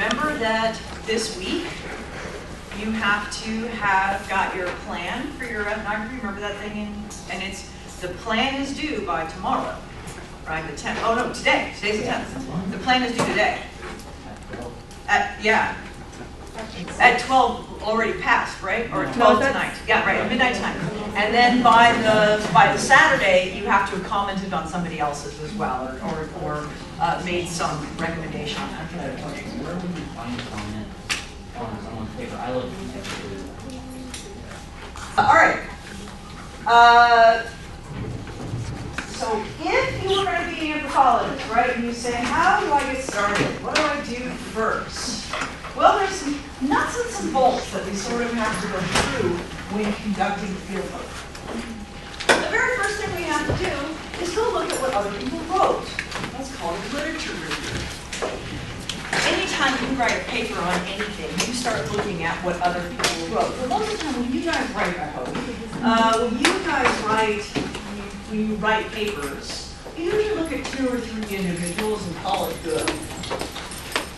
remember that this week you have to have got your plan for your ethnography. Remember that thing? And it's the plan is due by tomorrow, right? The 10th. Oh no, today. Today's the 10th. The plan is due today. Yeah. At 12 already passed, right? Or at 12 tonight. Yeah, right, at midnight tonight. And then by the Saturday, you have to have commented on somebody else's as well, or made some recommendation on that. Where would you find comment on someone's paper? I look all right. So if you were going to be an anthropologist, right, and you say, how do I get started? What do I do first? Well, there's some nuts and some bolts that we sort of have to go through when conducting fieldwork. The very first thing we have to do is go look at what other people wrote. That's called literature review. Anytime you write a paper on anything, you start looking at what other people wrote. But most of the time, when you guys write, I hope, when you write papers, you usually look at 2 or 3 individuals and call it good.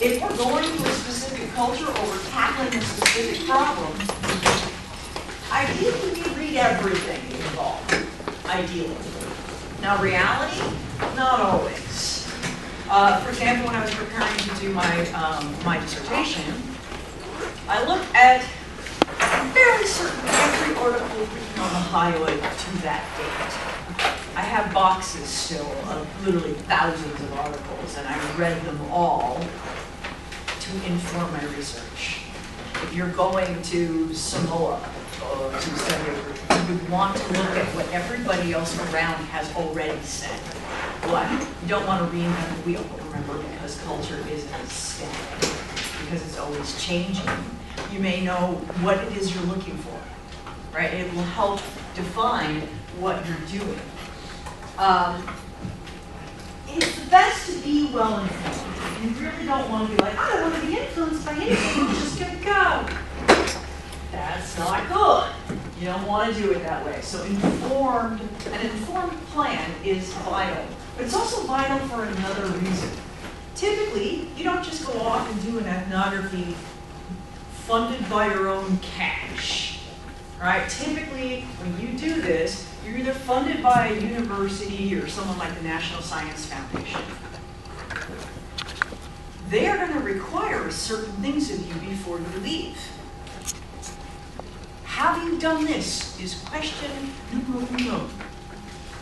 If we're going to a specific culture or we're tackling a specific problem, ideally we read everything involved, ideally. Now reality, not always. For example, when I was preparing to do my dissertation, I looked at fairly certain every article written on the highway to that date. I have boxes still of literally thousands of articles, and I read them all to inform my research. If you're going to Samoa or to study, you would want to look at what everybody else around has already said. What? You don't want to reinvent the wheel, remember, because culture isn't static, because it's always changing. You may know what it is you're looking for, right? It will help define what you're doing. It's best to be well informed. You really don't want to be like, I don't want to be influenced by anything, I'm just going to go. That's not good. You don't want to do it that way. So an informed plan is vital. But it's also vital for another reason. Typically, you don't just go off and do an ethnography funded by your own cash. Right? Typically, when you do this, you're either funded by a university or someone like the National Science Foundation. They are going to require certain things of you before you leave. Have you done this? Is question number 1.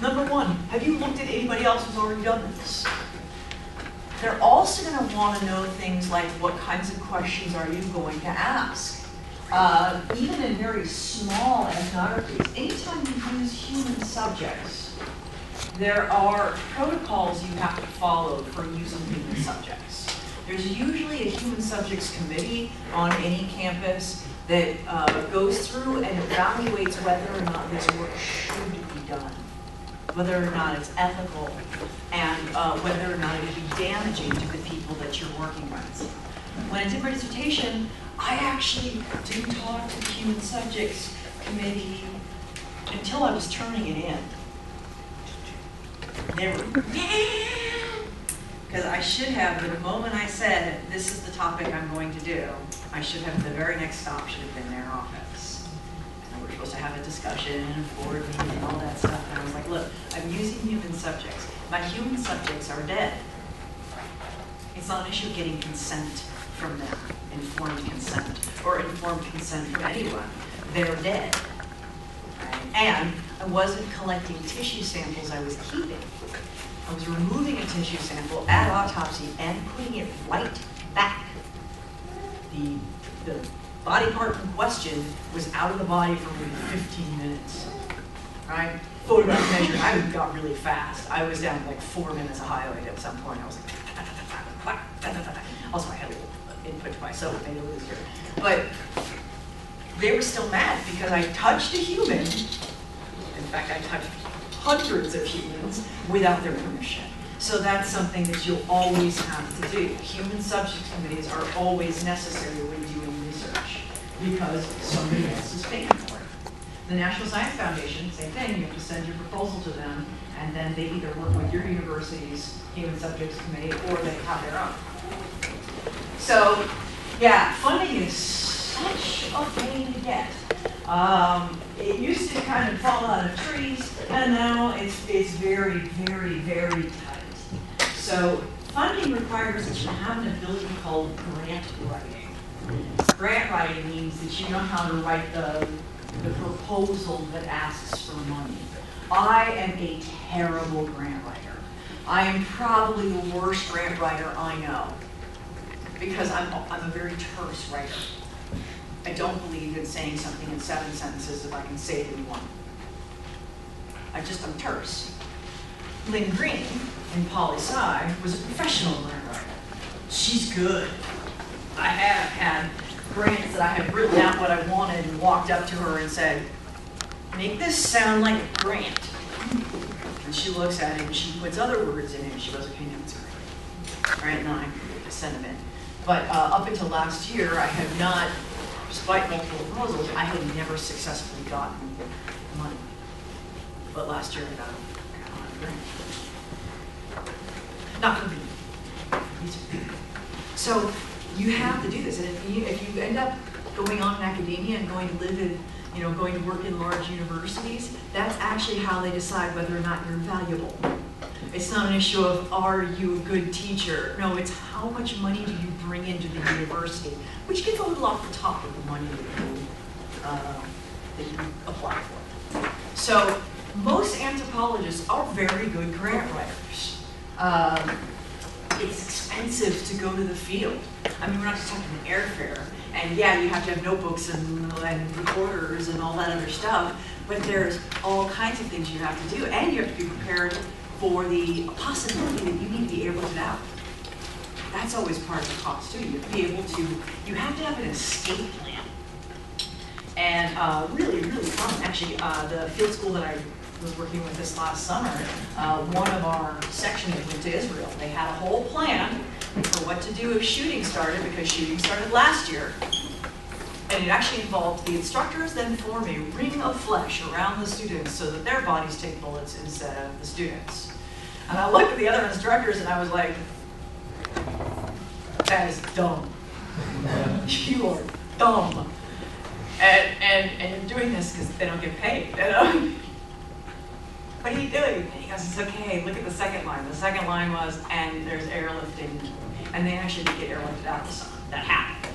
Number 1, have you looked at anybody else who's already done this? They're also going to want to know things like what kinds of questions are you going to ask? Even in very small ethnographies, anytime you use human subjects, there are protocols you have to follow for using human subjects. There's usually a human subjects committee on any campus that goes through and evaluates whether or not this work should be done, whether or not it's ethical, and whether or not it would be damaging to the people that you're working with. When I did my dissertation, I actually didn't talk to the Human Subjects Committee until I was turning it in. They were, because I should have, the moment I said, this is the topic I'm going to do, I should have, the very next stop should have been their office. And we were supposed to have a discussion and a board meeting and all that stuff. And I was like, look, I'm using human subjects. My human subjects are dead. It's not an issue of getting consent from them, informed consent, or informed consent from anyone. They're dead. Right? And I wasn't collecting tissue samples, I was keeping. I was removing a tissue sample at autopsy and putting it right back. The body part in question was out of the body for maybe 15 minutes. Right? Photograph measured, I got really fast. I was down to like 4 minutes of highlight at some point. I was like, also I had a little input to myself, made it easier. But they were still mad because I touched a human. In fact, I touched hundreds of humans without their permission. So that's something that you'll always have to do. Human subject committees are always necessary when doing research because somebody else is paying for it. The National Science Foundation, same thing, you have to send your proposal to them, and then they either work with your university's Human Subjects Committee or they have their own. So, yeah, funding is such a pain to get. It used to kind of fall out of trees, and now it's very, very, very tight. So funding requires that you have an ability called grant writing. Grant writing means that you know how to write the proposal that asks for money. I am a terrible grant writer. I am probably the worst grant writer I know, because I'm a very terse writer. I don't believe in saying something in 7 sentences if I can say it in 1. I'm terse. Lynn Green in poli-sci was a professional grant writer. She's good. I have had grants that I have written out what I wanted and walked up to her and said, make this sound like a grant. And she looks at it and she puts other words in it and she goes, okay, no, it's great. All right, and then I send them in. But up until last year, I have not, despite multiple proposals, I had never successfully gotten money. But last year I got a grant. Not for me. So you have to do this. And if you end up going on in academia and going to live in, going to work in large universities, that's actually how they decide whether or not you're valuable. It's not an issue of, are you a good teacher? No, it's how much money do you bring into the university, which gets a little off the top of the money that you apply for. So most anthropologists are very good grant writers. It's expensive to go to the field. I mean, we're not just talking airfare. And yeah, you have to have notebooks and recorders and all that other stuff, but there's all kinds of things you have to do, and you have to be prepared for the possibility that you need to be air lifted out. That's always part of the cost too. You have to be able to, you have to have an escape plan. And really, really fun. Actually, the field school that I was working with this last summer, one of our sections went to Israel. They had a whole plan for what to do if shooting started, because shooting started last year. And it actually involved the instructors then form a ring of flesh around the students so that their bodies take bullets instead of the students. And I looked at the other instructors and I was like, that is dumb. You are dumb. And you're doing this because they don't get paid. What are you doing? And he goes, it's okay, look at the second line. The second line was, and there's airlifting. And they actually did get airlifted out of the sun. That happened.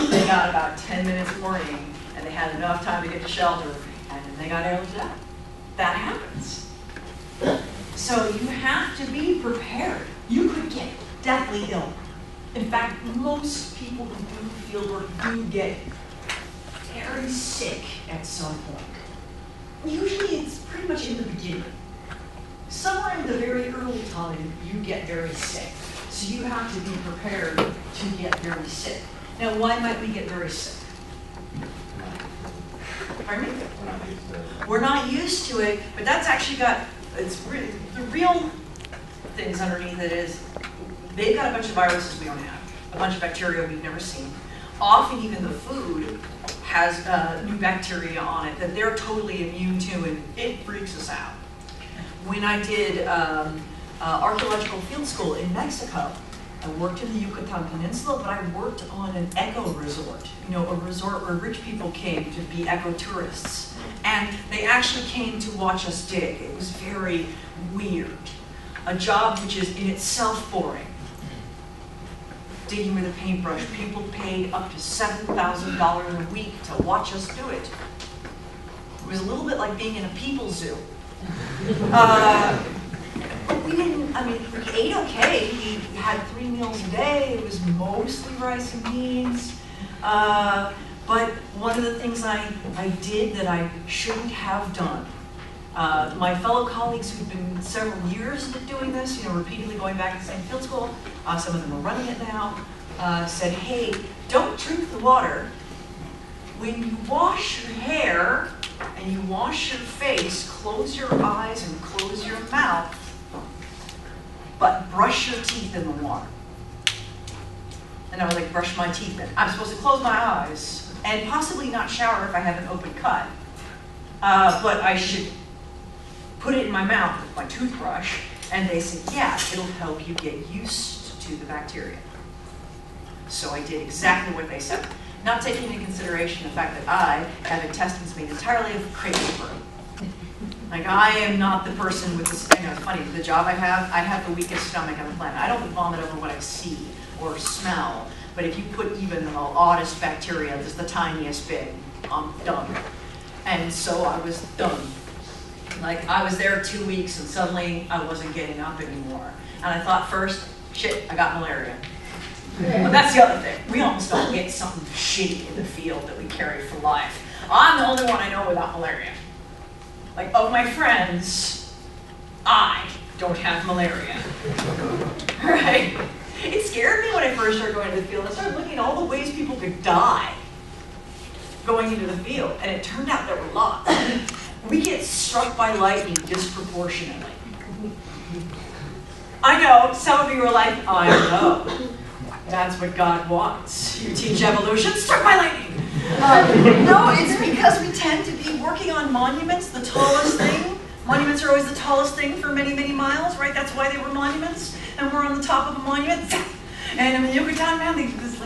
They got about 10 minutes warning, and they had enough time to get to shelter, and then they got airlifted out. That happens. So you have to be prepared. You could get deathly ill. In fact, most people who do fieldwork do get very sick at some point. Usually it's pretty much in the beginning. Somewhere in the very early time, you get very sick. So you have to be prepared to get very sick. Now, why might we get very sick? Pardon me? We're not used to it, but that's actually got, the real things underneath it is, they've got a bunch of viruses we don't have, a bunch of bacteria we've never seen. Often even the food has new bacteria on it that they're totally immune to, and it freaks us out. When I did archaeological field school in Mexico, I worked in the Yucatan Peninsula, but I worked on an eco resort, a resort where rich people came to be eco-tourists. And they actually came to watch us dig. It was very weird. A job which is in itself boring. Digging with a paintbrush. People paid up to $7,000 a week to watch us do it. It was a little bit like being in a people zoo. But we didn't, we ate okay. We had 3 meals a day. It was mostly rice and beans. But one of the things I did that I shouldn't have done, my fellow colleagues who've been several years doing this, repeatedly going back to the same field school, some of them are running it now, said, hey, don't drink the water. When you wash your hair and you wash your face, close your eyes and close your mouth, but brush your teeth in the water. And I was like, brush my teeth in. I'm supposed to close my eyes and possibly not shower if I have an open cut. But I should put it in my mouth with my toothbrush. And they said, yeah, it'll help you get used to the bacteria. So I did exactly what they said, not taking into consideration the fact that I have intestines made entirely of crepe paper. Like, I am not the person with this, I know it's funny, the job I have the weakest stomach on the planet. I don't vomit over what I see or smell, but if you put even the oddest bacteria, just the tiniest bit, I'm done. And so I was done. Like, I was there 2 weeks and suddenly I wasn't getting up anymore. And I thought first, shit, I got malaria. But that's the other thing. We almost don't get something shitty in the field that we carry for life. I'm the only one I know without malaria. Like, of my friends, I don't have malaria. Right? It scared me when I first started going to the field. I started looking at all the ways people could die going into the field. And it turned out there were lots. We get struck by lightning disproportionately. I know, some of you are like, I know. That's what God wants. You teach evolution, struck by lightning. No, it's because we tend to be working on monuments, the tallest thing. Monuments are always the tallest thing for many, many miles, right? That's why they were monuments. And we're on the top of a monument. And in the Yucatan Mountains,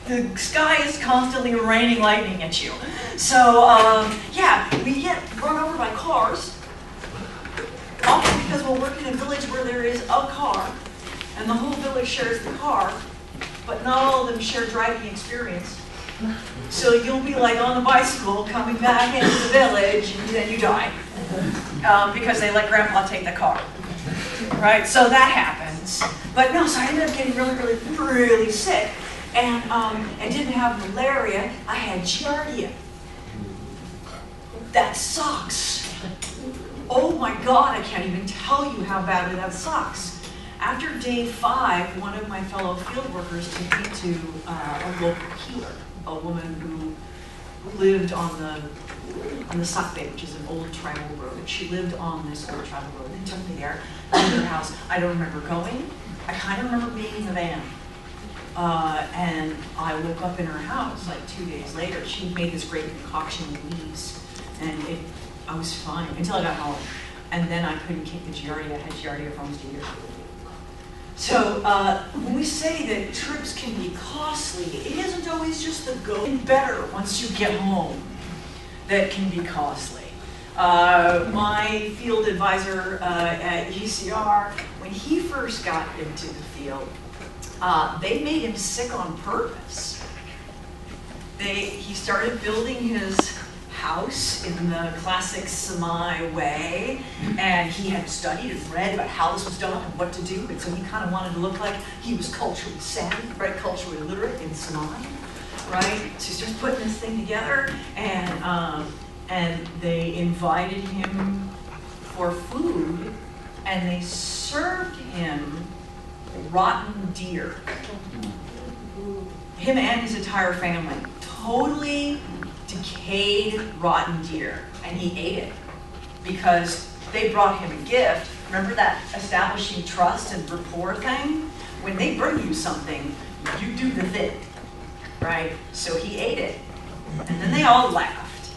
the sky is constantly raining lightning at you. So, yeah, we get run over by cars. Often because we're working in a village where there is a car, and the whole village shares the car, but not all of them share driving experience. So you'll be like on the bicycle coming back into the village, and then you die. Because they let Grandpa take the car. Right? So that happens. But no, so I ended up getting really, really, really sick. And I didn't have malaria, I had giardia. That sucks. Oh my God, I can't even tell you how badly that sucks. After day 5, one of my fellow field workers took me to a local healer, a woman who lived on the Sock Bay, which is an old tribal road. She lived on this old tribal road. They took me there, to her house. I don't remember going. I kind of remember being in the van. And I woke up in her house like 2 days later. She made this great concoction of leaves, and I was fine until I got home. And then I couldn't kick the giardia. I had giardia for almost a year. So when we say that trips can be costly, it isn't always just the going better once you get home that can be costly. My field advisor at UCR, when he first got into the field, they made him sick on purpose. He started building his house in the classic Semai way, and he had studied and read about how this was done and what to do, and so he kind of wanted to look like he was culturally savvy, right, culturally literate in Semai, right? So he starts putting this thing together, and they invited him for food, and they served him rotten deer. Him and his entire family, totally decayed rotten deer, and he ate it because they brought him a gift. Remember that establishing trust and rapport thing? When they bring you something, you do the thing, right? So he ate it, and then they all laughed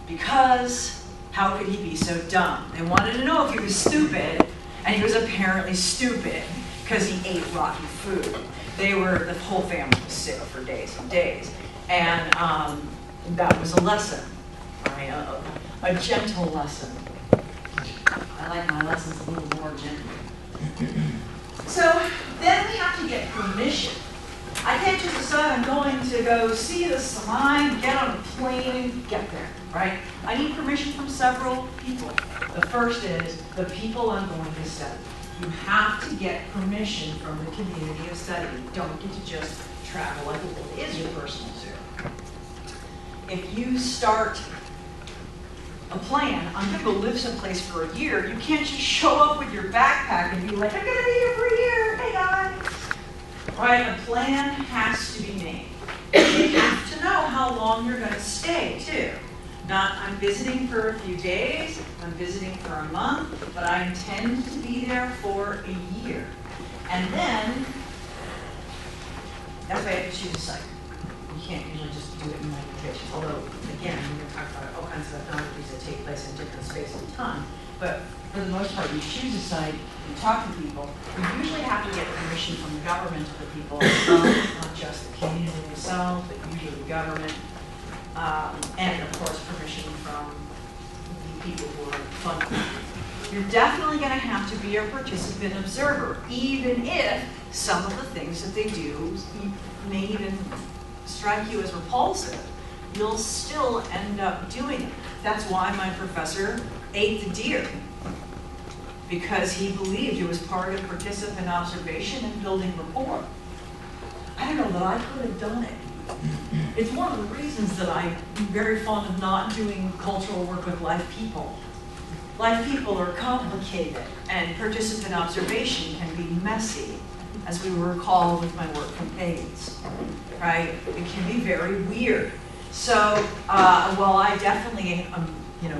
because how could he be so dumb? They wanted to know if he was stupid, and he was apparently stupid because he ate rotten food. The whole family was sick for days and days, and that was a lesson, right? A gentle lesson. I like my lessons a little more gentle. So then we have to get permission. I can't just decide I'm going to go see the Semai, get on a plane, and get there, right? I need permission from several people. The first is the people I'm going to study. You have to get permission from the community of study. You don't get to just travel like it is your personal zoo. If you start a plan, I'm going to go live someplace for a year, you can't just show up with your backpack and be like, I'm going to be here for a year, hey guys. Right? A plan has to be made. You have to know how long you're going to stay, too. Not, I'm visiting for a few days, I'm visiting for a month, but I intend to be there for a year. And then, that's why I have to choose a site. You can't usually just do it in multiplication, although, again, we're going to talk about all kinds of ethnographies that take place in different spaces of time. But for the most part, you choose a site, you talk to people. You usually have to get permission from the government of the people, not just be a participant observer, even if some of the things that they do may even strike you as repulsive. You'll still end up doing it. That's why my professor ate the deer, because he believed it was part of participant observation and building rapport. I don't know that I could have done it. It's one of the reasons that I'm very fond of not doing cultural work with live people. Live people are complicated, and participant observation can be messy, as we will recall with my work from AIDS, right? It can be very weird. So, while I definitely,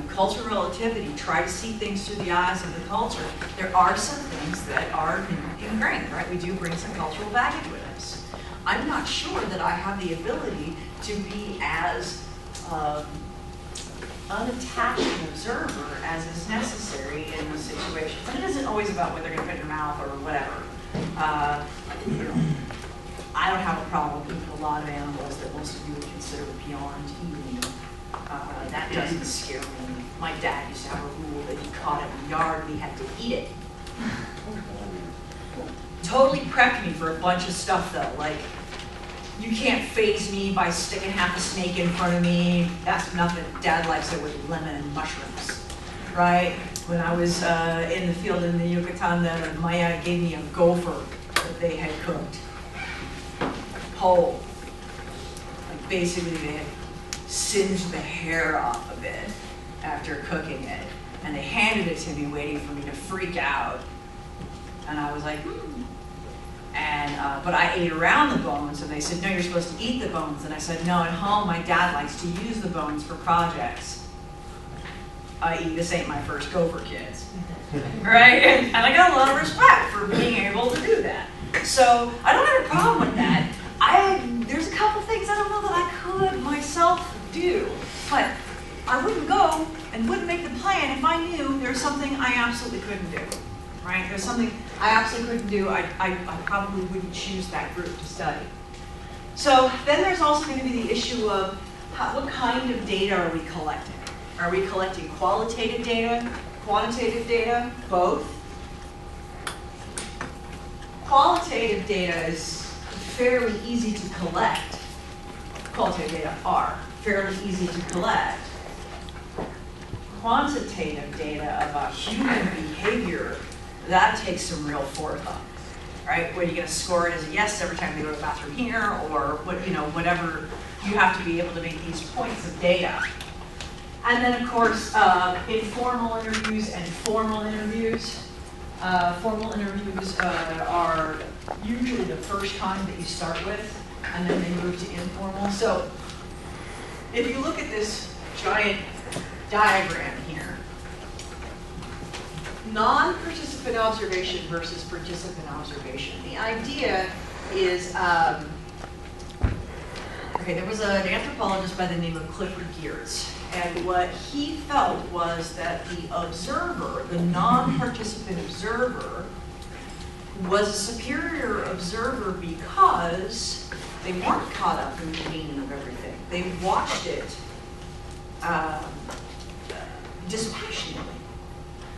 cultural relativity, try to see things through the eyes of the culture, there are some things that are ingrained, right? We do bring some cultural baggage with us. I'm not sure that I have the ability to be as unattached an observer as is necessary in those situations. And it isn't always about what they're going to put in your mouth or whatever. I don't have a problem eating a lot of animals that most of you would consider beyond eating. That doesn't scare me. My dad used to have a rule that he caught it in the yard, we had to eat it. Totally prepped me for a bunch of stuff though, like you can't faze me by sticking half a snake in front of me. That's nothing. Dad likes it with lemon and mushrooms, right? When I was in the field in the Yucatan, Maya gave me a gopher that they had cooked. Whole. Like basically they had singed the hair off of it after cooking it. And they handed it to me waiting for me to freak out. And I was like, And, but I ate around the bones, and they said, no, you're supposed to eat the bones. And I said, no, at home, my dad likes to use the bones for projects. I.e., this ain't my first gopher, kids. Right? And I got a lot of respect for being able to do that. So I don't have a problem with that. There's a couple things I don't know that I could myself do. But I wouldn't go and wouldn't make the plan if I knew there's something I absolutely couldn't do. Right? There's something I absolutely couldn't do. I probably wouldn't choose that group to study. So then there's also going to be the issue of what kind of data are we collecting? Are we collecting qualitative data, quantitative data, both? Qualitative data is fairly easy to collect. Qualitative data are fairly easy to collect. Quantitative data about human behavior, that takes some real forethought, right? Where you're going to score it as a yes every time you go to the bathroom here, or whatever. You have to be able to make these points of data. And then, of course, informal interviews and formal interviews. Formal interviews are usually the first kind that you start with, and then they move to informal. So if you look at this giant diagram here, non-participant observation versus participant observation. The idea is, there was an anthropologist by the name of Clifford Geertz, and what he felt was that the observer, the non-participant observer, was a superior observer because they weren't caught up in the meaning of everything. They watched it dispassionately.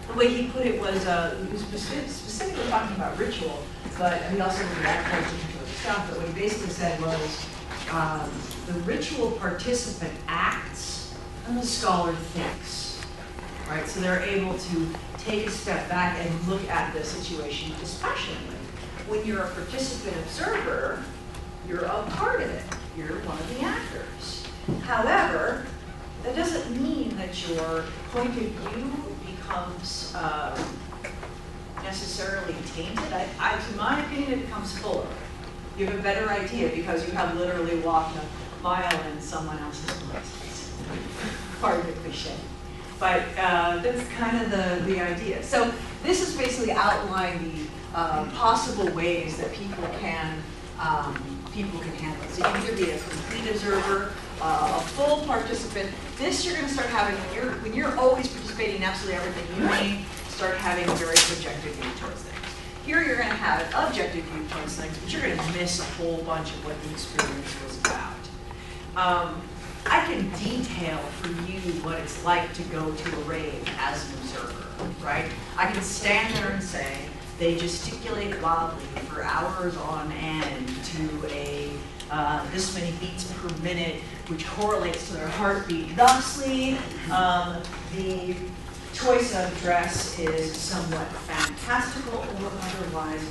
The way he put it was, he was specifically talking about ritual, but he also looked at agriculture and other stuff, but what he basically said was, the ritual participant acts and the scholar thinks, right? So they're able to take a step back and look at the situation dispassionately. When you're a participant observer, you're a part of it. You're one of the actors. However, that doesn't mean that your point of view becomes necessarily tainted. To my opinion, it becomes fuller. You have a better idea because you have literally walked a mile in someone else's place. Part of the cliche. But that's kind of the idea. So this is basically outlining the possible ways that people can handle it. So you can either be a complete observer, a full participant. This you're going to start having when you're always participating in absolutely everything. You may start having a very subjective view towards things. Here you're going to have an objective view towards things, but you're going to miss a whole bunch of what the experience was about. I can detail for you what it's like to go to a rave as an observer, right? I can stand there and say, they gesticulate wildly for hours on end to a this many beats per minute, which correlates to their heartbeat. Thusly, the choice of dress is somewhat fantastical, or otherwise,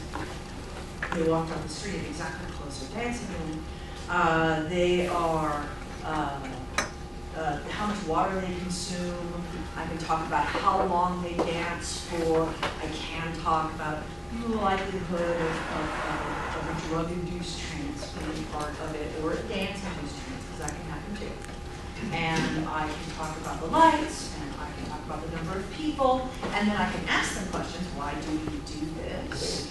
they walked off the street in exactly the clothes they're dancing in. They are how much water they consume. I can talk about how long they dance for. I can talk about the likelihood of a drug-induced trance being part of it, or a dance-induced trance, because that can happen too. And I can talk about the lights, and I can talk about the number of people, and then I can ask them questions. Why do you do this?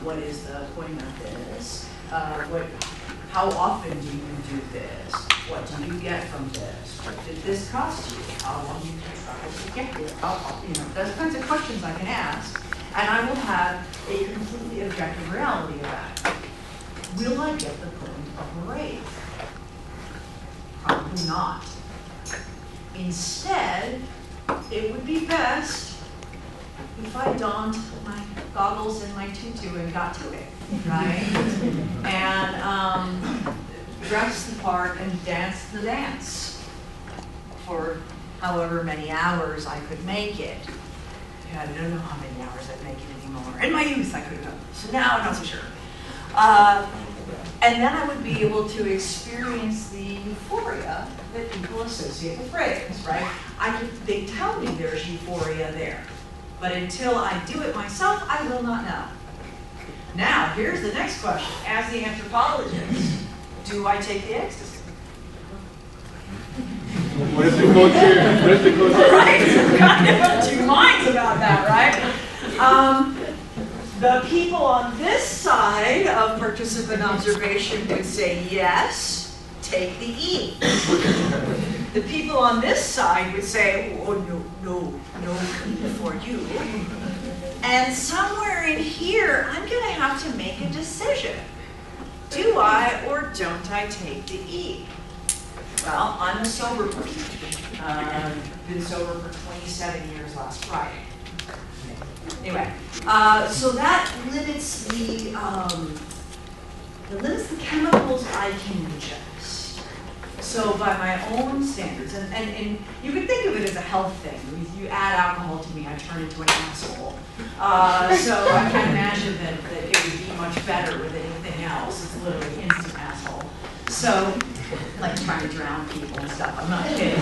What is the point of this? How often do you do this? What do you get from this? What did this cost you? How long do you travel to get here? Those kinds of questions I can ask, and I will have a completely objective reality of that. Will I get the point of a rave? Probably not. Instead, it would be best if I donned my goggles and my tutu and got to it, right? And dress the part and dance the dance for however many hours I could make it. Yeah, I don't know how many hours I'd make it anymore. In my youth, I could have done this. So now I'm not so sure. And then I would be able to experience the euphoria that people associate with raves, right? They tell me there's euphoria there. But until I do it myself, I will not know. Now, here's the next question. As the anthropologist, do I take the ecstasy? What if the culture? Right? I'm kind of of two minds about that, right? The people on this side of participant observation would say yes, take the E. The people on this side would say, oh, no E for you. And somewhere in here, I'm going to have to make a decision. Do I or don't I take the E? Well, I'm a sober person. Been sober for 27 years last Friday. Anyway, so that limits the chemicals I can ingest. So by my own standards, and you could think of it as a health thing. You add alcohol to me, I turn into an asshole. So I can't imagine that it would be much better with anything else. It's literally instant asshole. So, like trying to drown people and stuff. I'm not kidding.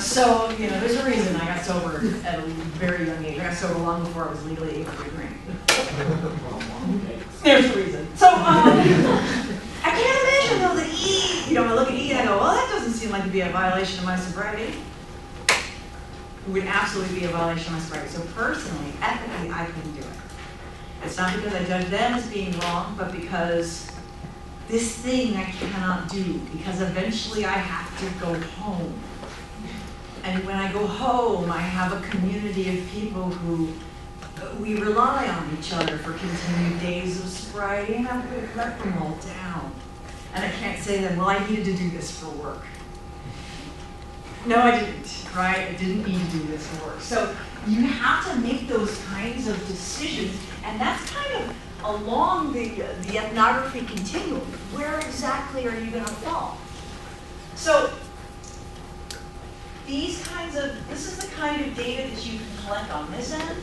So, you know, there's a reason I got sober at a very young age. I got sober long before I was legally able to drink. There's a reason. So, I can't imagine though that E, you know, I look at E and I go, well, that doesn't seem like to be a violation of my sobriety. It would absolutely be a violation of my sobriety. So personally, ethically, I couldn't do it. It's not because I judge them as being wrong, but because this thing I cannot do, because eventually I have to go home. And when I go home, I have a community of people who we rely on each other for continued days of sobriety, and I would let them all down. And I can't say to them, well, I needed to do this for work. No, I didn't, right? I didn't need to do this for work. So you have to make those kinds of decisions, and that's kind of along the ethnography continuum. Where exactly are you going to fall? So this is the kind of data that you can collect on this end.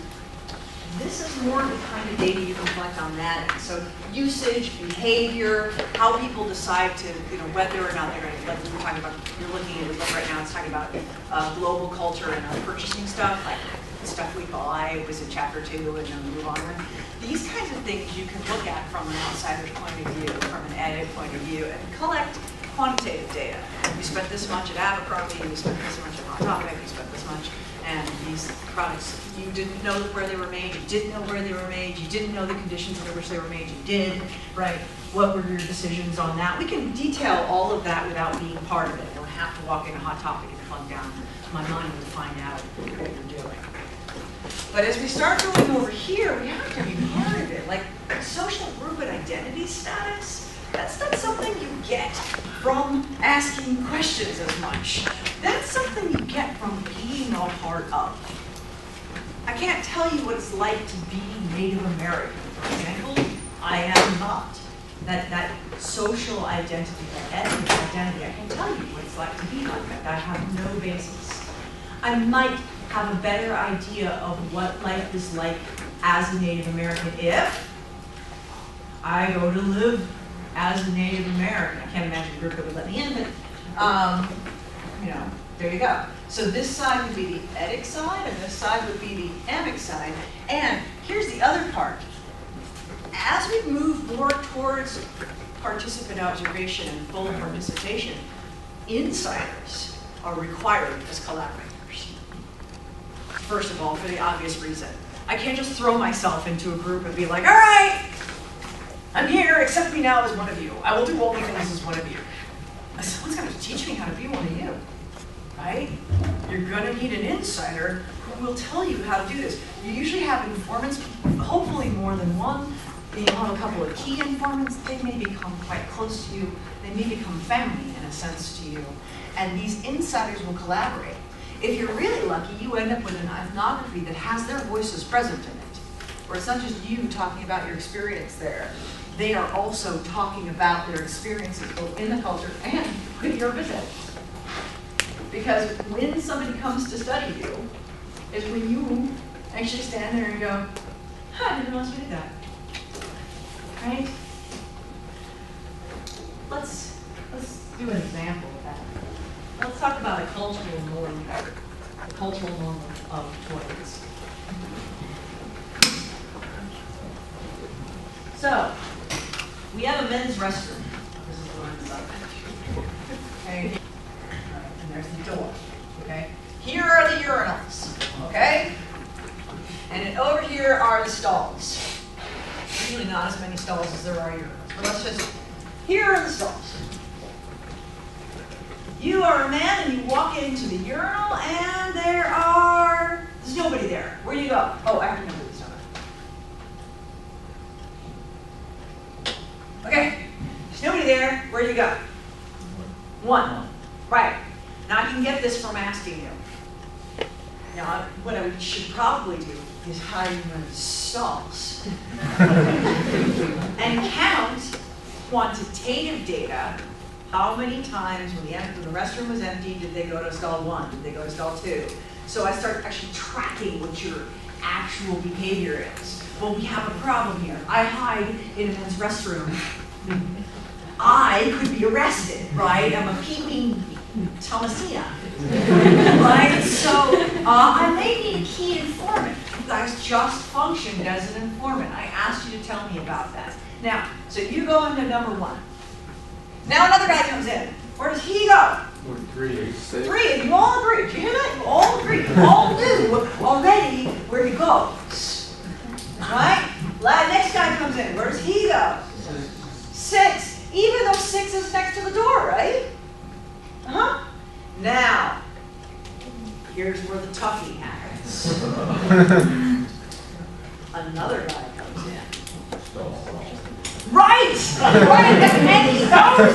This is more the kind of data you can collect on that end. So usage, behavior, how people decide to, you know, whether or not they're going to, like we were talking about, you're looking at it like right now, it's talking about global culture and purchasing stuff, like the stuff we buy was in chapter 2 and then move on. These kinds of things you can look at from an outsider's point of view, from an edit point of view, and collect quantitative data. You spent this much at Abercrombie, you spent this much at Hot Topic, you spent this much, and these products, you didn't know where they were made, you didn't know where they were made, you didn't know the conditions under which they were made, you did, right? What were your decisions on that? We can detail all of that without being part of it. You don't have to walk into Hot Topic and plug down my mind to find out what you're doing. But as we start going over here, we have to be part of it. Like social group and identity status, that's not something you get from asking questions as much. That's something you get from being a part of. I can't tell you what it's like to be Native American, for example. I am not. That social identity, that ethnic identity, I can tell you what it's like to be like that. I have no basis. I might have a better idea of what life is like as a Native American if I go to live as a Native American. I can't imagine a group that would let me in, but you know, there you go. So this side would be the etic side, and this side would be the emic side. And here's the other part. As we move more towards participant observation and full participation, insiders are required as collaborators. First of all, for the obvious reason. I can't just throw myself into a group and be like, all right, I'm here, accept me now as one of you. I will do all the things as one of you. Someone's got to teach me how to be one of you, right? You're gonna need an insider who will tell you how to do this. You usually have informants, hopefully more than one. You have a couple of key informants. They may become quite close to you. They may become family in a sense to you. And these insiders will collaborate. If you're really lucky, you end up with an ethnography that has their voices present in it, where it's not just you talking about your experience there. They are also talking about their experiences both in the culture and with your visit. Because when somebody comes to study you, is when you actually stand there and go, I didn't realize we did that. Right? Let's do an example of that. Let's talk about a cultural norm, the cultural norm of toilets. So, we have a men's restroom. This is the one side. Okay. Right. And there's the door. Okay. Here are the urinals. Okay. And then over here are the stalls. Usually not as many stalls as there are urinals, but let's just. Here are the stalls. You are a man and you walk into the urinal and there's nobody there. Where do you go? Oh, actually, nobody's not. Okay, there's nobody there. Where do you go? One. Right. Now I can get this from asking you. Now, what I should probably do is hide you in the stalls and count quantitative data. How many times when the restroom was empty did they go to stall 1? Did they go to stall 2? So I start actually tracking what your actual behavior is. Well, we have a problem here. I hide in a men's restroom. I could be arrested, right? I'm a peeping Thomasina, right? So I may need a key informant. You guys just functioned as an informant. I asked you to tell me about that. Now, so you go into number 1. Now another guy comes in. Where does he go? 3. 3, and you all agree. Did you hear that? You all agree. You all knew already where he goes. Right? Next guy comes in. Where does he go? 6. Even though 6 is next to the door, right? Uh-huh. Now, here's where the toughie happens. Another guy comes in. Right! Right! And he knows,